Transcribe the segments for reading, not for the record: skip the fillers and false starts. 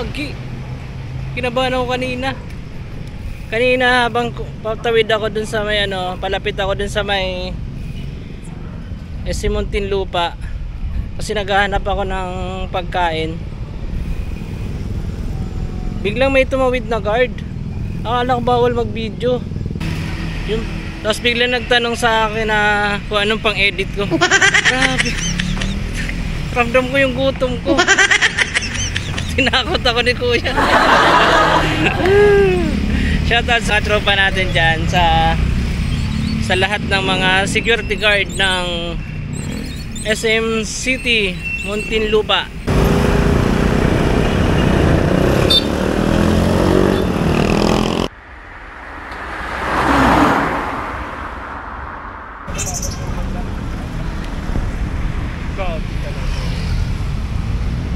Gagi. Kinabahan ako kanina. Kanina habang patawid ako dun sa may palapit ako dun sa may Muntinlupa. Kasi naghahanap ako ng pagkain. Biglang may tumawid na guard. Akala ko bawal mag-video. Tapos biglang nagtanong sa akin na kung anong pang-edit ko. Grabe. Ramdam ko yung gutom ko. Tinakot ako ni Kuya. Shoutout sa tropa natin dyan sa lahat ng mga security guard ng SM City, Muntinlupa.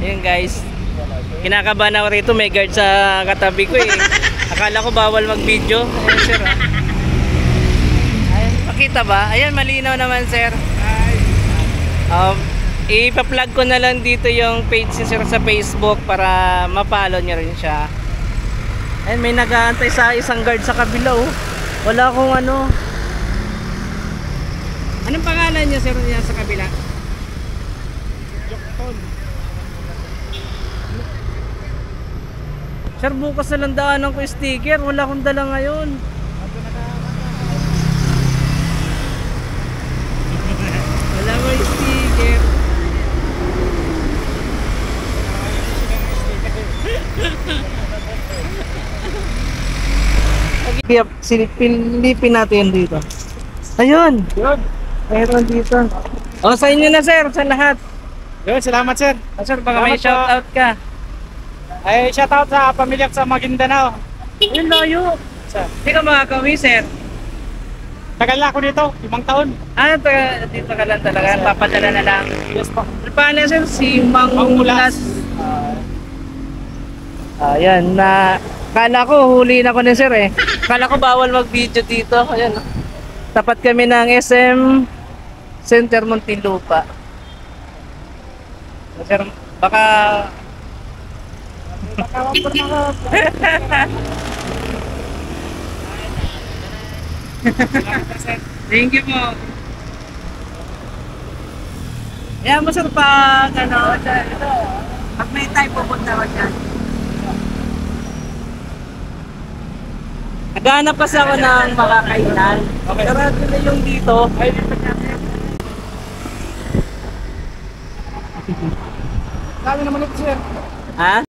Ayun guys, kinakabahan ako rito, may guard sa katabi ko eh. Akala ko bawal mag-video. Ayun sir ah. Ayun, pakita ba? Ayun, malinaw naman sir. Ipa-plug ko na lang dito yung page ni sir sa Facebook para ma-follow nyo rin siya. Ayun, may nag-aantay sa isang guard sa kabila oh. Wala akong ano. Anong pangalan niya sir niya sa kabila? Jokton. Sir, bukas na lang daanan ko sticker. Wala akong dala ngayon. Wala mo sticker. Silipin natin dito. Ayun. Yun. Mayroon dito. O, sa inyo na sir, sa lahat. Yun, salamat sir. Sir, baka may shoutout ka. Ay, shoutout sa pamilya sa Maguindanao. Ayun, layo. Hindi ka makakawi, sir. Tagal na ako dito, 5 taon. Dito ka lang talaga. Papadala na lang. Yes po. Paano sir? Si Mang Mulas. Ayan, kala ko huli na ko ni sir eh. Kala ko bawal mag-video dito. Ayan. Tapat kami ng SM Center Muntinlupa. Sir, baka thank you po. Kaya mo sir pag pag may time pupunta ko dyan. Naghahanap kasi ako ng makakainan. Okay. Pero na yung dito. Ay, dito natin. Sabi naman ito sir. Ha?